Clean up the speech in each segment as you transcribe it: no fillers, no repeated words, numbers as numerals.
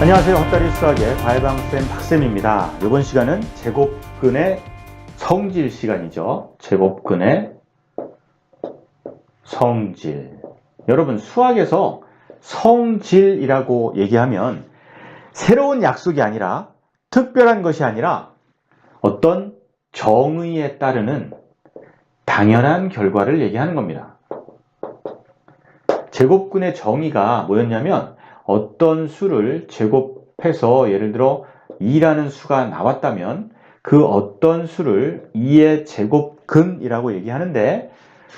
안녕하세요. 헛다리 수학의 과외방쌤 박쌤입니다. 이번 시간은 제곱근의 성질 시간이죠. 제곱근의 성질. 여러분, 수학에서 성질이라고 얘기하면 새로운 약속이 아니라 특별한 것이 아니라 어떤 정의에 따르는 당연한 결과를 얘기하는 겁니다. 제곱근의 정의가 뭐였냐면 어떤 수를 제곱해서 예를 들어 2라는 수가 나왔다면 그 어떤 수를 2의 제곱근이라고 얘기하는데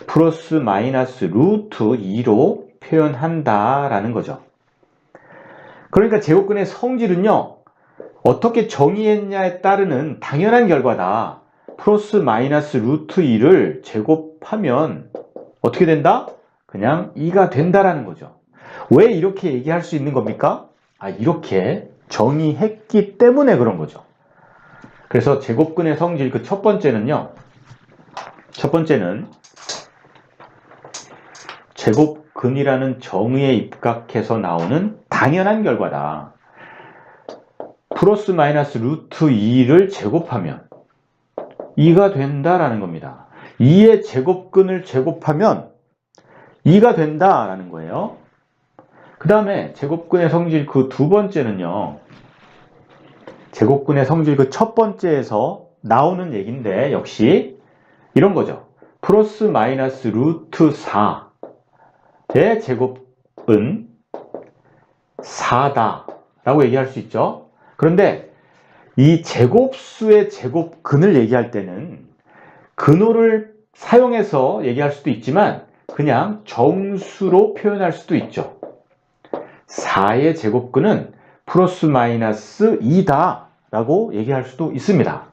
플러스 마이너스 루트 2로 표현한다라는 거죠. 그러니까 제곱근의 성질은요, 어떻게 정의했냐에 따르는 당연한 결과다. 플러스 마이너스 루트 2를 제곱하면 어떻게 된다? 그냥 2가 된다라는 거죠. 왜 이렇게 얘기할 수 있는 겁니까? 이렇게 정의했기 때문에 그런 거죠. 그래서 제곱근의 성질 그 첫 번째는 제곱근이라는 정의에 입각해서 나오는 당연한 결과다. 플러스 마이너스 루트 2를 제곱하면 2가 된다라는 겁니다. 2의 제곱근을 제곱하면 2가 된다라는 거예요. 그 다음에 제곱근의 성질 그 두 번째는요, 제곱근의 성질 그 첫 번째에서 나오는 얘기인데 역시 이런 거죠. 플러스 마이너스 루트 4의 제곱은 4다 라고 얘기할 수 있죠. 그런데 이 제곱수의 제곱근을 얘기할 때는 근호를 사용해서 얘기할 수도 있지만 그냥 정수로 표현할 수도 있죠. 4의 제곱근은 플러스 마이너스 2다 라고 얘기할 수도 있습니다.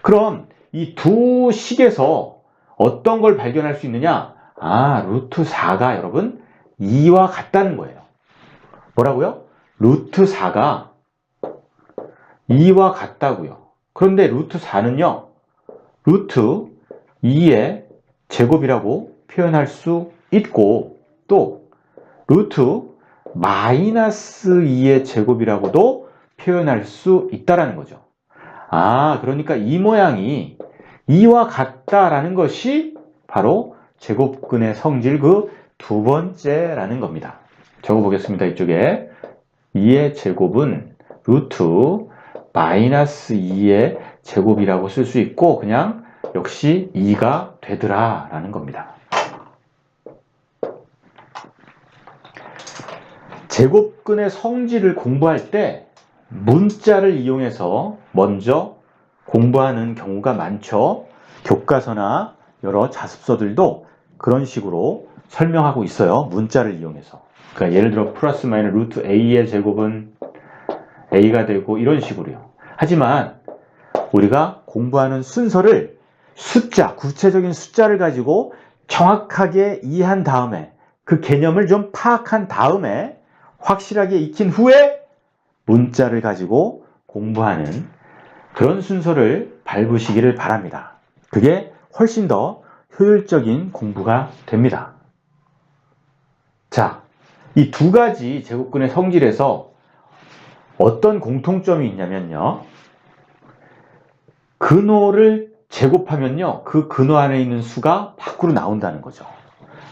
그럼 이 두 식에서 어떤 걸 발견할 수 있느냐? 루트 4가 여러분 2와 같다는 거예요. 뭐라고요? 루트 4가 2와 같다고요. 그런데 루트 4는요, 루트 2의 제곱이라고 표현할 수 있고 또 루트 마이너스 2의 제곱이라고도 표현할 수 있다라는 거죠. 그러니까 이 모양이 2와 같다라는 것이 바로 제곱근의 성질 그 두 번째라는 겁니다. 적어보겠습니다. 이쪽에 2의 제곱은 루트 마이너스 2의 제곱이라고 쓸 수 있고 그냥 역시 2가 되더라 라는 겁니다. 제곱근의 성질을 공부할 때 문자를 이용해서 먼저 공부하는 경우가 많죠. 교과서나 여러 자습서들도 그런 식으로 설명하고 있어요. 문자를 이용해서. 그러니까 예를 들어 플러스 마이너스 루트 a의 제곱은 a가 되고 이런 식으로요. 하지만 우리가 공부하는 순서를 구체적인 숫자를 가지고 정확하게 이해한 다음에 그 개념을 좀 파악한 다음에 확실하게 익힌 후에 문자를 가지고 공부하는 그런 순서를 밟으시기를 바랍니다. 그게 훨씬 더 효율적인 공부가 됩니다. 자, 이 두 가지 제곱근의 성질에서 어떤 공통점이 있냐면요, 근호를 제곱하면요, 그 근호 안에 있는 수가 밖으로 나온다는 거죠.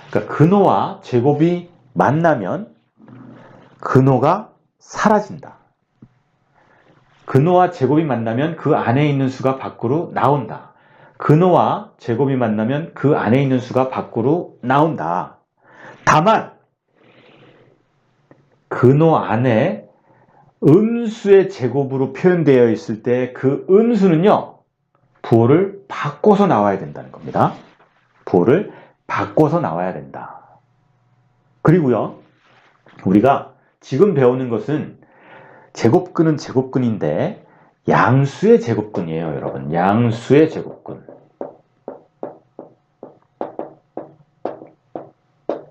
그러니까 근호와 제곱이 만나면 근호가 사라진다. 근호와 제곱이 만나면 그 안에 있는 수가 밖으로 나온다. 근호와 제곱이 만나면 그 안에 있는 수가 밖으로 나온다. 다만 근호 안에 음수의 제곱으로 표현되어 있을 때 그 음수는요, 부호를 바꿔서 나와야 된다는 겁니다. 부호를 바꿔서 나와야 된다. 그리고요, 우리가 지금 배우는 것은 제곱근은 제곱근인데 양수의 제곱근이에요, 여러분. 양수의 제곱근.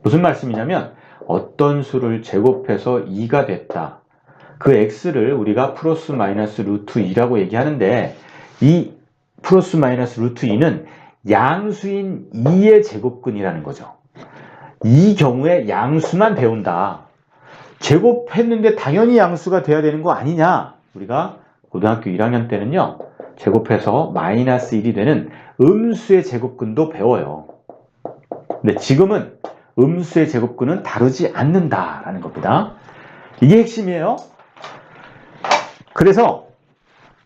무슨 말씀이냐면 어떤 수를 제곱해서 2가 됐다. 그 x를 우리가 플러스 마이너스 루트 2라고 얘기하는데 이 플러스 마이너스 루트 2는 양수인 2의 제곱근이라는 거죠. 이 경우에 양수만 배운다. 제곱했는데 당연히 양수가 돼야 되는 거 아니냐? 우리가 고등학교 1학년 때는요, 제곱해서 마이너스 1이 되는 음수의 제곱근도 배워요. 근데 지금은 음수의 제곱근은 다루지 않는다라는 겁니다. 이게 핵심이에요. 그래서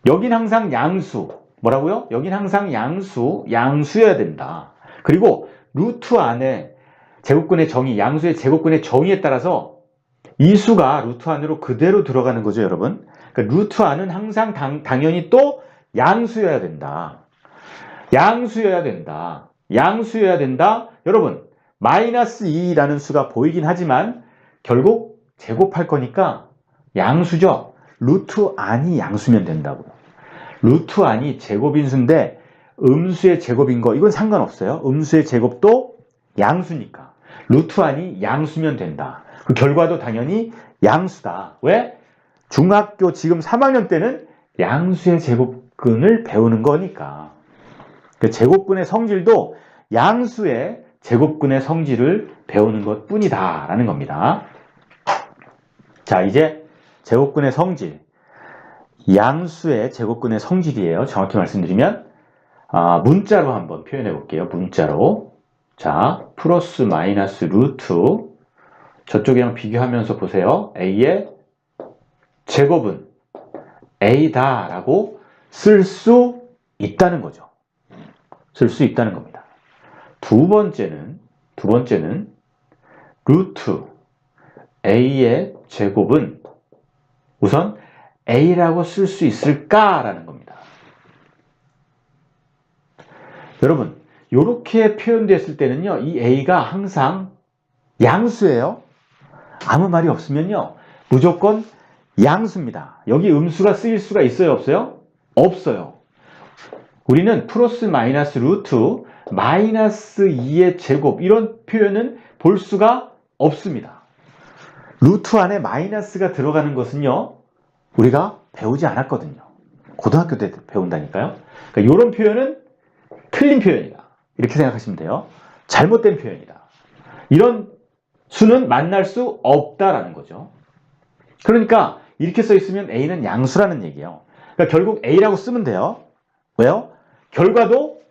여긴 항상 양수. 뭐라고요? 여긴 항상 양수여야 된다. 그리고 루트 안에 제곱근의 정의, 양수의 제곱근의 정의에 따라서 이 수가 루트 안으로 그대로 들어가는 거죠, 여러분. 그러니까 루트 안은 항상 당연히 또 양수여야 된다. 양수여야 된다. 양수여야 된다. 여러분, 마이너스 2라는 수가 보이긴 하지만 결국 제곱할 거니까 양수죠. 루트 안이 양수면 된다고요. 루트 안이 제곱인 수인데 음수의 제곱인 거 이건 상관없어요. 음수의 제곱도 양수니까 루트 안이 양수면 된다. 그 결과도 당연히 양수다. 왜? 중학교 지금 3학년 때는 양수의 제곱근을 배우는 거니까. 그 제곱근의 성질도 양수의 제곱근의 성질을 배우는 것 뿐이다 라는 겁니다. 자, 이제 제곱근의 성질, 양수의 제곱근의 성질이에요. 정확히 말씀드리면 문자로 한번 표현해 볼게요. 문자로. 자, 플러스 마이너스 루트, 저쪽이랑 비교하면서 보세요. a의 제곱은 a다 라고 쓸 수 있다는 거죠. 쓸 수 있다는 겁니다. 두 번째는 루트 a의 제곱은 우선 a라고 쓸 수 있을까라는 겁니다. 여러분, 이렇게 표현됐을 때는요, 이 a가 항상 양수예요. 아무 말이 없으면요, 무조건 양수입니다. 여기 음수가 쓰일 수가 있어요, 없어요? 없어요. 우리는 플러스 마이너스 루트 마이너스 2의 제곱 이런 표현은 볼 수가 없습니다. 루트 안에 마이너스가 들어가는 것은요, 우리가 배우지 않았거든요. 고등학교 때 배운다니까요. 그러니까 이런 표현은 틀린 표현이다. 이렇게 생각하시면 돼요. 잘못된 표현이다. 이런 수는 만날 수 없다라는 거죠. 그러니까 이렇게 써 있으면 A는 양수라는 얘기예요. 그러니까 결국 A라고 쓰면 돼요. 왜요? 결과도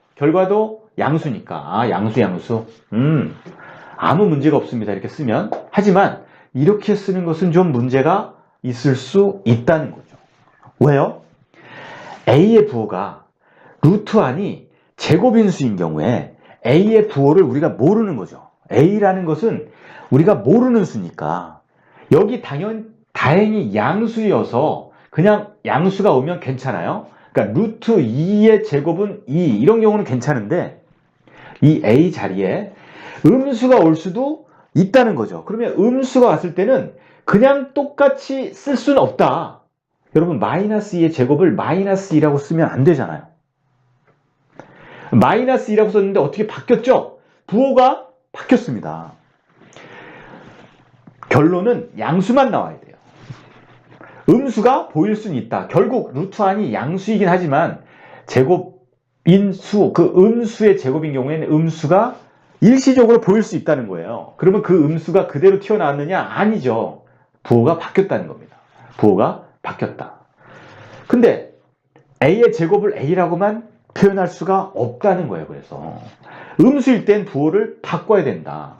양수니까. 양수. 아무 문제가 없습니다. 이렇게 쓰면. 하지만 이렇게 쓰는 것은 좀 문제가 있을 수 있다는 거죠. 왜요? A의 부호가 루트 안이 제곱인수인 경우에 A의 부호를 우리가 모르는 거죠. A라는 것은 우리가 모르는 수니까 여기 다행히 양수여서 그냥 양수가 오면 괜찮아요. 그러니까 루트 2의 제곱은 2 이런 경우는 괜찮은데 이 A 자리에 음수가 올 수도 있다는 거죠. 그러면 음수가 왔을 때는 그냥 똑같이 쓸 수는 없다. 여러분, 마이너스 2의 제곱을 마이너스 2라고 쓰면 안 되잖아요. 마이너스 2라고 썼는데 어떻게 바뀌었죠? 부호가 바뀌었습니다. 결론은 양수만 나와야 돼요. 음수가 보일 수는 있다. 결국 루트 안이 양수이긴 하지만 제곱인수, 그 음수의 제곱인 경우에는 음수가 일시적으로 보일 수 있다는 거예요. 그러면 그 음수가 그대로 튀어나왔느냐? 아니죠. 부호가 바뀌었다는 겁니다. 부호가 바뀌었다. 근데 A의 제곱을 A라고만 표현할 수가 없다는 거예요. 그래서 음수일 땐 부호를 바꿔야 된다.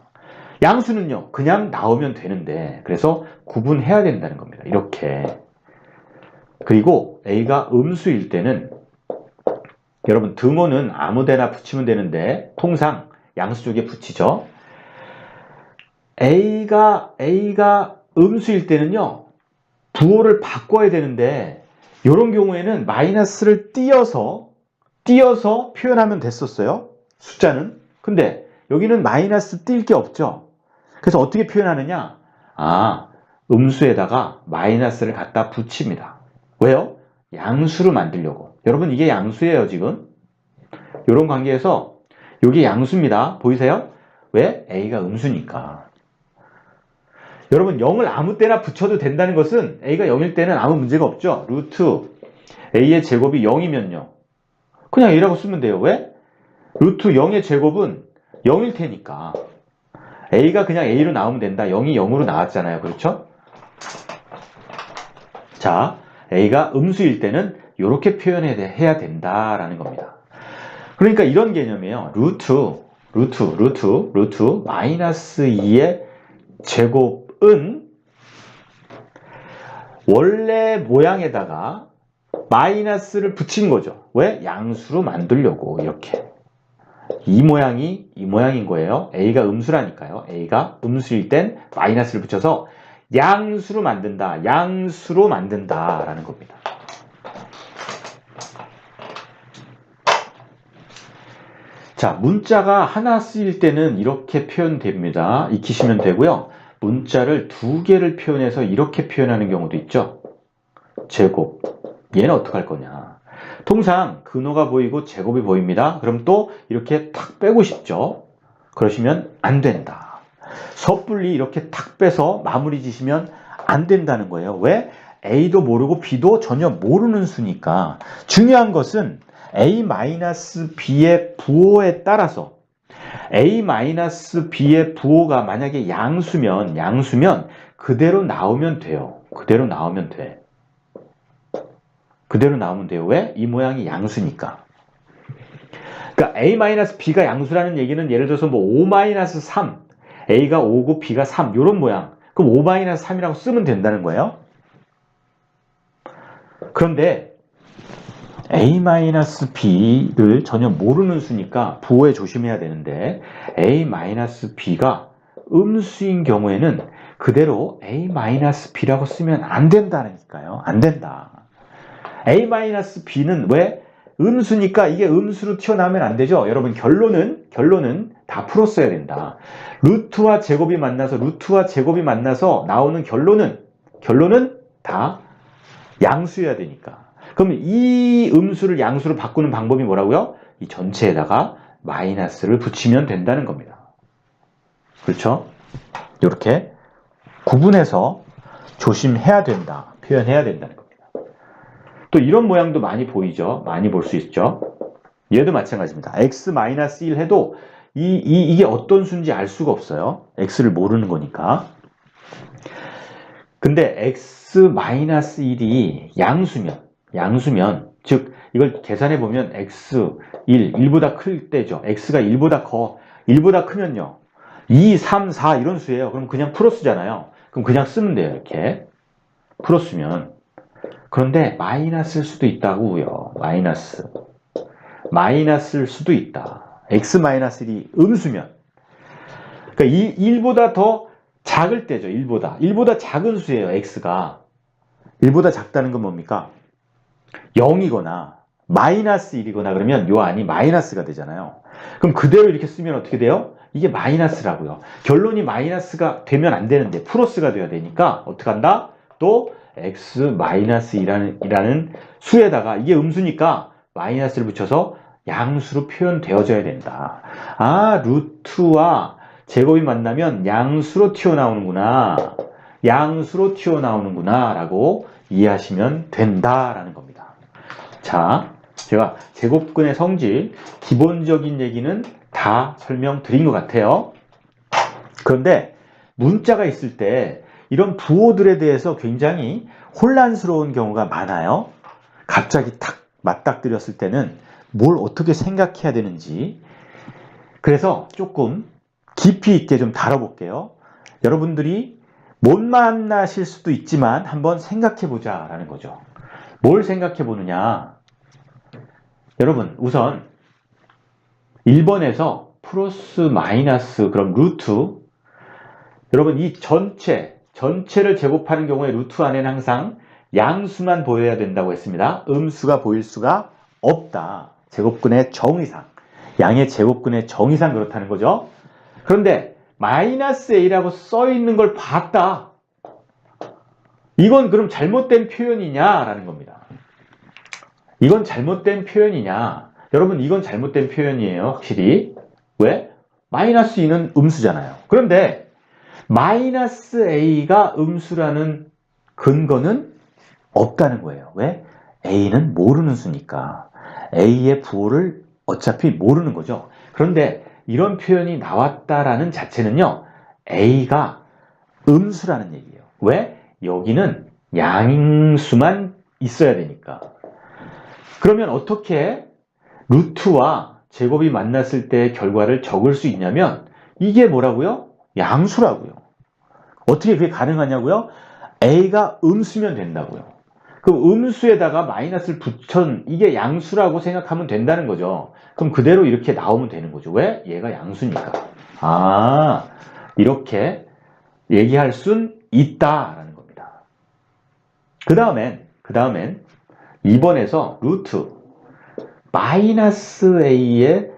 양수는요, 그냥 나오면 되는데, 그래서 구분해야 된다는 겁니다. 이렇게. 그리고 A가 음수일 때는, 여러분, 등호는 아무 데나 붙이면 되는데, 통상 양수 쪽에 붙이죠. A가 음수일 때는요, 부호를 바꿔야 되는데, 이런 경우에는 마이너스를 띄어서 표현하면 됐었어요. 숫자는. 근데 여기는 마이너스 띌 게 없죠. 그래서 어떻게 표현하느냐? 음수에다가 마이너스를 갖다 붙입니다. 왜요? 양수로 만들려고. 여러분, 이게 양수예요, 지금. 이런 관계에서 이게 양수입니다. 보이세요? 왜? A가 음수니까. 여러분, 0을 아무 때나 붙여도 된다는 것은 A가 0일 때는 아무 문제가 없죠. 루트 A의 제곱이 0이면요. 그냥 A라고 쓰면 돼요. 왜? 루트 0의 제곱은 0일 테니까. A가 그냥 A로 나오면 된다. 0이 0으로 나왔잖아요. 그렇죠? 자, A가 음수일 때는 이렇게 표현해야 된다라는 겁니다. 그러니까 이런 개념이에요. 루트 마이너스 2의 제곱은 원래 모양에다가 마이너스를 붙인 거죠. 왜? 양수로 만들려고 이렇게. 이 모양인 거예요. A가 음수라니까요. A가 음수일 땐 마이너스를 붙여서 양수로 만든다라는 겁니다. 자, 문자가 하나 쓰일 때는 이렇게 표현됩니다. 익히시면 되고요. 문자를 두 개를 표현해서 이렇게 표현하는 경우도 있죠. 제곱. 얘는 어떻게 할 거냐. 통상 근호가 보이고 제곱이 보입니다. 그럼 또 이렇게 탁 빼고 싶죠. 그러시면 안 된다. 섣불리 이렇게 탁 빼서 마무리 지시면 안 된다는 거예요. 왜? A도 모르고 B도 전혀 모르는 수니까. 중요한 것은 A-B의 부호에 따라서 A-B의 부호가 만약에 양수면 그대로 나오면 돼요. 그대로 나오면 돼요. 왜? 이 모양이 양수니까. 그러니까 A-B가 양수라는 얘기는 예를 들어서 뭐 5-3, A가 5고 B가 3 이런 모양. 그럼 5-3이라고 쓰면 된다는 거예요. 그런데 A-B를 전혀 모르는 수니까 부호에 조심해야 되는데 A-B가 음수인 경우에는 그대로 A-B라고 쓰면 안 된다니까요. 안 된다. A-B는 왜? 음수니까 이게 음수로 튀어나오면 안 되죠. 여러분 결론은 다 풀었어야 된다. 루트와 제곱이 만나서 나오는 결론은 다 양수여야 되니까. 그럼 이 음수를 양수로 바꾸는 방법이 뭐라고요? 이 전체에다가 마이너스를 붙이면 된다는 겁니다. 그렇죠? 이렇게 구분해서 조심해야 된다. 표현해야 된다는 겁니다. 또 이런 모양도 많이 보이죠? 많이 볼 수 있죠? 얘도 마찬가지입니다. x-1 해도 이게 어떤 수인지 알 수가 없어요. x를 모르는 거니까. 근데 x-1이 양수면 즉 이걸 계산해 보면 x 1보다 클 때죠. x가 1보다 크면요. 2, 3, 4 이런 수예요. 그럼 그냥 플러스잖아요. 그럼 그냥 쓰면 돼요. 이렇게 풀었으면. 그런데 마이너스일 수도 있다고요. 마이너스일 수도 있다. x-1이 음수면. 그러니까 1보다 더 작을 때죠. 1보다 작은 수예요. x가. 1보다 작다는 건 뭡니까? 0이거나 마이너스 1이거나 그러면 요 안이 마이너스가 되잖아요. 그럼 그대로 이렇게 쓰면 어떻게 돼요? 이게 마이너스라고요. 결론이 마이너스가 되면 안 되는데 플러스가 돼야 되니까 어떻게 한다? 또 x-1이라는 수에다가 이게 음수니까 마이너스를 붙여서 양수로 표현되어져야 된다. 아, 루트와 제곱이 만나면 양수로 튀어나오는구나 라고 이해하시면 된다라는 겁니다. 자, 제가 제곱근의 성질 기본적인 얘기는 다 설명드린 것 같아요. 그런데 문자가 있을 때 이런 부호들에 대해서 굉장히 혼란스러운 경우가 많아요. 갑자기 탁 맞닥뜨렸을 때는 뭘 어떻게 생각해야 되는지. 그래서 조금 깊이 있게 좀 다뤄볼게요. 여러분들이 못 만나실 수도 있지만 한번 생각해보자 라는 거죠. 뭘 생각해보느냐. 여러분 우선 1번에서 플러스 마이너스 그럼 루트, 여러분 이 전체를 제곱하는 경우에 루트 안에는 항상 양수만 보여야 된다고 했습니다. 음수가 보일 수가 없다. 제곱근의 정의상, 양의 제곱근의 정의상 그렇다는 거죠. 그런데 마이너스 a라고 써 있는 걸 봤다. 이건 그럼 잘못된 표현이냐라는 겁니다. 이건 잘못된 표현이냐? 여러분 이건 잘못된 표현이에요. 확실히. 왜? 마이너스 2는 음수잖아요. 그런데 마이너스 a가 음수라는 근거는 없다는 거예요. 왜? a는 모르는 수니까. a의 부호를 어차피 모르는 거죠. 그런데 이런 표현이 나왔다라는 자체는요, a가 음수라는 얘기예요. 왜? 여기는 양수만 있어야 되니까. 그러면 어떻게 루트와 제곱이 만났을 때 결과를 적을 수 있냐면 이게 뭐라고요? 양수라고요. 어떻게 그게 가능하냐고요? A가 음수면 된다고요. 그럼 음수에다가 마이너스를 붙여 이게 양수라고 생각하면 된다는 거죠. 그럼 그대로 이렇게 나오면 되는 거죠. 왜? 얘가 양수니까. 아, 이렇게 얘기할 순 있다라는 겁니다. 그 다음엔 2번에서 루트 마이너스 A의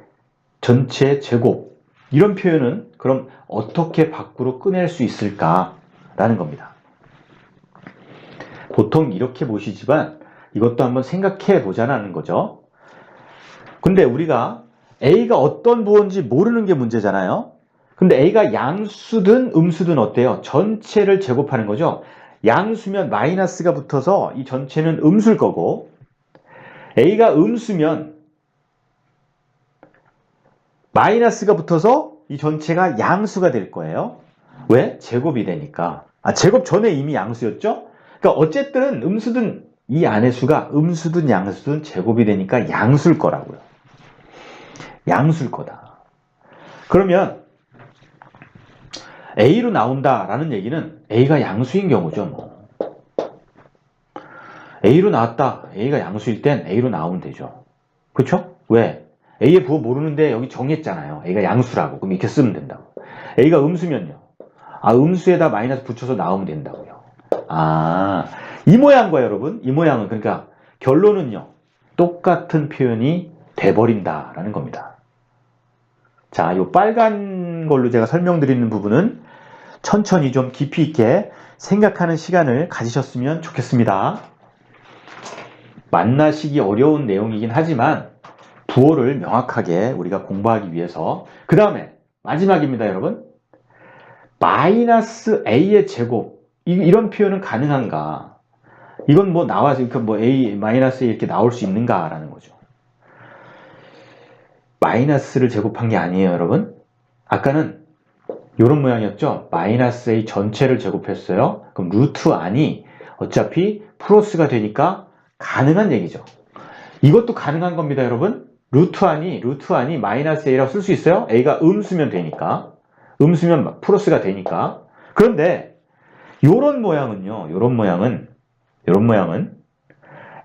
전체 제곱 이런 표현은 그럼 어떻게 밖으로 꺼낼 수 있을까라는 겁니다. 보통 이렇게 보시지만 이것도 한번 생각해 보자는 거죠. 근데 우리가 A가 어떤 부호인지 모르는 게 문제잖아요. 근데 A가 양수든 음수든 어때요? 전체를 제곱하는 거죠. 양수면 마이너스가 붙어서 이 전체는 음수일 거고 A가 음수면 마이너스가 붙어서 이 전체가 양수가 될 거예요. 왜? 제곱이 되니까. 제곱 전에 이미 양수였죠? 그러니까 어쨌든 음수든 이 안의 수가 음수든 양수든 제곱이 되니까 양수일 거라고요. 양수일 거다. 그러면 A로 나온다라는 얘기는 A가 양수인 경우죠. 뭐. A로 나왔다. A가 양수일 땐 A로 나오면 되죠. 그렇죠? 왜? A의 부호 모르는데 여기 정했잖아요. A가 양수라고. 그럼 이렇게 쓰면 된다고. A가 음수면요. 음수에다 마이너스 붙여서 나오면 된다고요. 이 모양 거예요, 여러분. 이 모양은 그러니까 결론은요. 똑같은 표현이 돼버린다라는 겁니다. 자, 이 빨간 걸로 제가 설명드리는 부분은 천천히 좀 깊이 있게 생각하는 시간을 가지셨으면 좋겠습니다. 만나시기 어려운 내용이긴 하지만 부호를 명확하게 우리가 공부하기 위해서 그 다음에 마지막입니다, 여러분. 마이너스 A의 제곱 이런 표현은 가능한가? 이건 뭐 나와서 뭐 A 마이너스 A 이렇게 나올 수 있는가라는 거죠. 마이너스를 제곱한 게 아니에요, 여러분. 아까는 이런 모양이었죠. 마이너스 A 전체를 제곱했어요. 그럼 루트 안이 어차피 플러스가 되니까 가능한 얘기죠. 이것도 가능한 겁니다, 여러분. 루트 안이 마이너스 A라고 쓸 수 있어요. A가 음수면 되니까. 음수면 플러스가 되니까. 그런데 요런 모양은요. 요런 모양은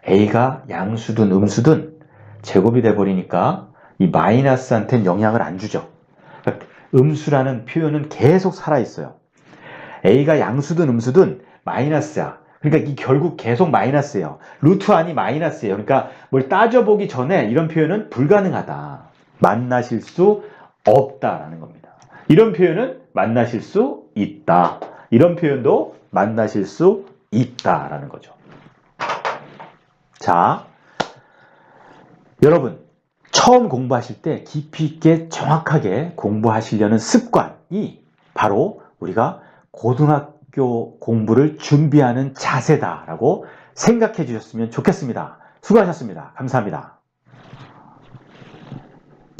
A가 양수든 음수든 제곱이 돼 버리니까 이 마이너스한테는 영향을 안 주죠. 그러니까 음수라는 표현은 계속 살아 있어요. A가 양수든 음수든 마이너스야. 그러니까 이 결국 계속 마이너스예요. 루트 안이 마이너스예요. 그러니까 뭘 따져보기 전에 이런 표현은 불가능하다. 만나실 수 없다라는 겁니다. 이런 표현은 만나실 수 있다. 이런 표현도 만나실 수 있다라는 거죠. 자, 여러분 처음 공부하실 때 깊이 있게 정확하게 공부하시려는 습관이 바로 우리가 고등학교 공부를 준비하는 자세다라고 생각해 주셨으면 좋겠습니다. 수고하셨습니다. 감사합니다.